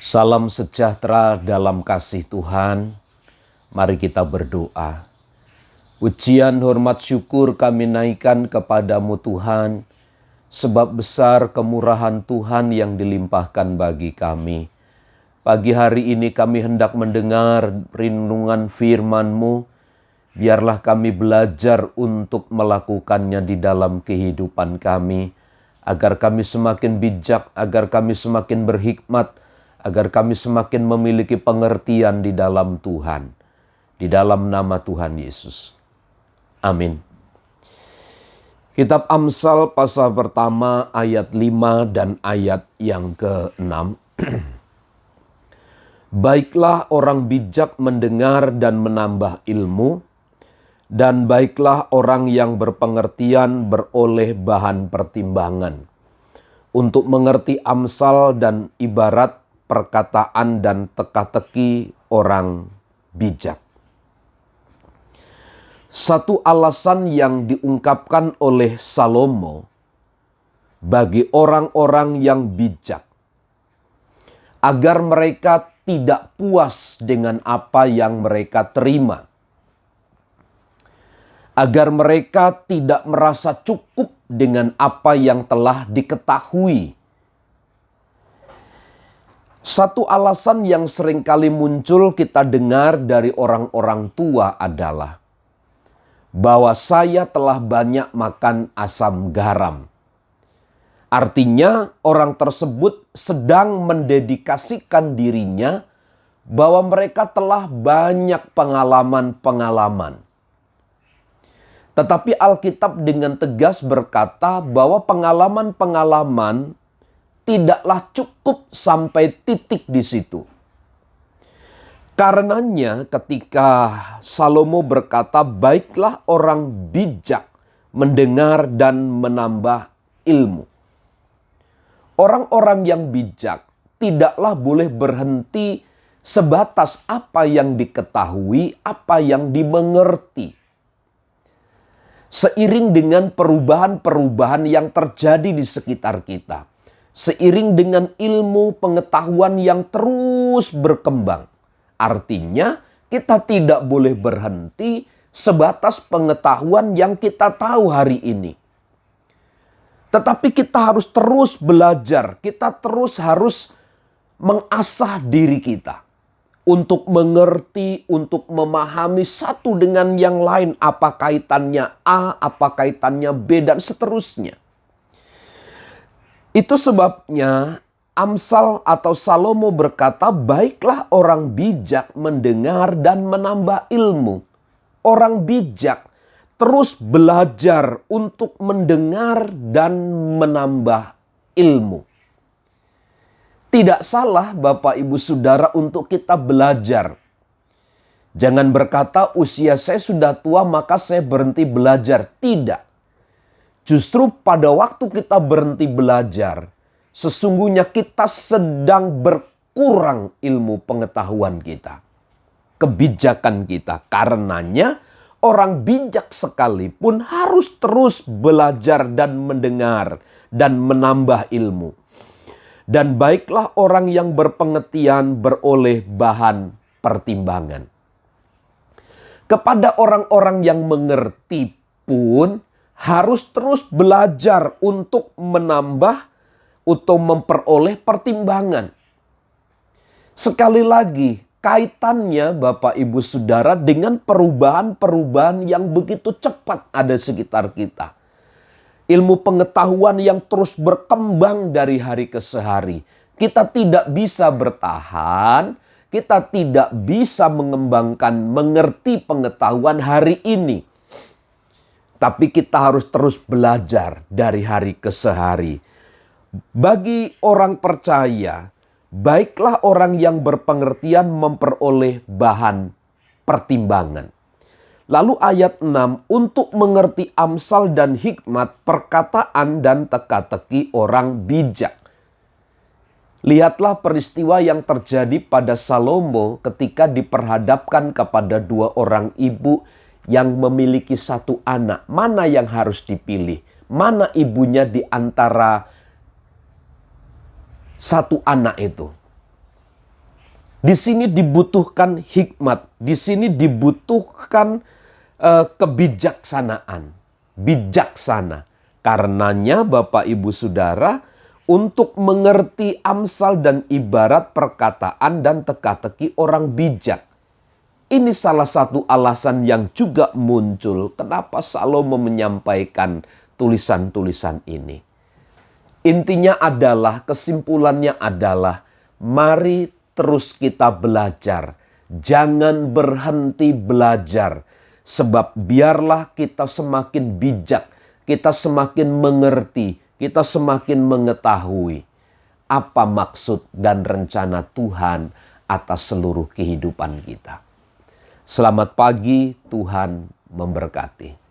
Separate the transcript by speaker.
Speaker 1: Salam sejahtera dalam kasih Tuhan. Mari kita berdoa. Pujian, hormat, syukur kami naikkan kepadamu Tuhan, sebab besar kemurahan Tuhan yang dilimpahkan bagi kami. Pagi hari ini kami hendak mendengar renungan firman-Mu. Biarlah kami belajar untuk melakukannya di dalam kehidupan kami, agar kami semakin bijak, agar kami semakin berhikmat, agar kami semakin memiliki pengertian di dalam Tuhan. Di dalam nama Tuhan Yesus. Amin. Kitab Amsal pasal pertama ayat 5 dan ayat yang ke-6. Baiklah orang bijak mendengar dan menambah ilmu, dan baiklah orang yang berpengertian beroleh bahan pertimbangan, untuk mengerti amsal dan ibarat perkataan dan teka-teki orang bijak. Satu alasan yang diungkapkan oleh Salomo bagi orang-orang yang bijak, agar mereka tidak puas dengan apa yang mereka terima, agar mereka tidak merasa cukup dengan apa yang telah diketahui. Satu alasan yang seringkali muncul kita dengar dari orang-orang tua adalah bahwa saya telah banyak makan asam garam. Artinya orang tersebut sedang mendedikasikan dirinya bahwa mereka telah banyak pengalaman-pengalaman. Tetapi Alkitab dengan tegas berkata bahwa pengalaman-pengalaman tidaklah cukup sampai titik di situ. Karenanya ketika Salomo berkata, baiklah orang bijak mendengar dan menambah ilmu. Orang-orang yang bijak tidaklah boleh berhenti sebatas apa yang diketahui, apa yang dimengerti. Seiring dengan perubahan-perubahan yang terjadi di sekitar kita, seiring dengan ilmu pengetahuan yang terus berkembang, artinya kita tidak boleh berhenti sebatas pengetahuan yang kita tahu hari ini. Tetapi kita harus terus belajar, kita terus harus mengasah diri kita untuk mengerti, untuk memahami satu dengan yang lain, apa kaitannya A, apa kaitannya B, dan seterusnya. Itu sebabnya Amsal atau Salomo berkata, baiklah orang bijak mendengar dan menambah ilmu. Orang bijak terus belajar untuk mendengar dan menambah ilmu. Tidak salah Bapak Ibu Saudara untuk kita belajar. Jangan berkata usia saya sudah tua maka saya berhenti belajar. Tidak. Justru pada waktu kita berhenti belajar, sesungguhnya kita sedang berkurang ilmu pengetahuan kita, kebijakan kita. Karenanya orang bijak sekalipun harus terus belajar dan mendengar dan menambah ilmu. Dan baiklah orang yang berpengertian beroleh bahan pertimbangan. Kepada orang-orang yang mengerti pun harus terus belajar untuk menambah atau memperoleh pertimbangan. Sekali lagi, kaitannya Bapak Ibu Saudara dengan perubahan-perubahan yang begitu cepat ada sekitar kita. Ilmu pengetahuan yang terus berkembang dari hari ke hari. Kita tidak bisa bertahan, kita tidak bisa mengembangkan, mengerti pengetahuan hari ini. Tapi kita harus terus belajar dari hari ke hari. Bagi orang percaya, baiklah orang yang berpengertian memperoleh bahan pertimbangan. Lalu ayat 6, untuk mengerti amsal dan hikmat, perkataan dan teka-teki orang bijak. Lihatlah peristiwa yang terjadi pada Salomo ketika diperhadapkan kepada dua orang ibu yang memiliki satu anak. Mana yang harus dipilih? Mana ibunya di antara satu anak itu? Di sini dibutuhkan hikmat, di sini dibutuhkan kebijaksanaan, bijaksana. Karenanya Bapak Ibu Saudara, untuk mengerti Amsal dan ibarat perkataan dan teka-teki orang bijak. Ini salah satu alasan yang juga muncul kenapa Salomo menyampaikan tulisan-tulisan ini. Intinya adalah, kesimpulannya adalah, mari terus kita belajar. Jangan berhenti belajar. Sebab biarlah kita semakin bijak, kita semakin mengerti, kita semakin mengetahui apa maksud dan rencana Tuhan atas seluruh kehidupan kita. Selamat pagi, Tuhan memberkati.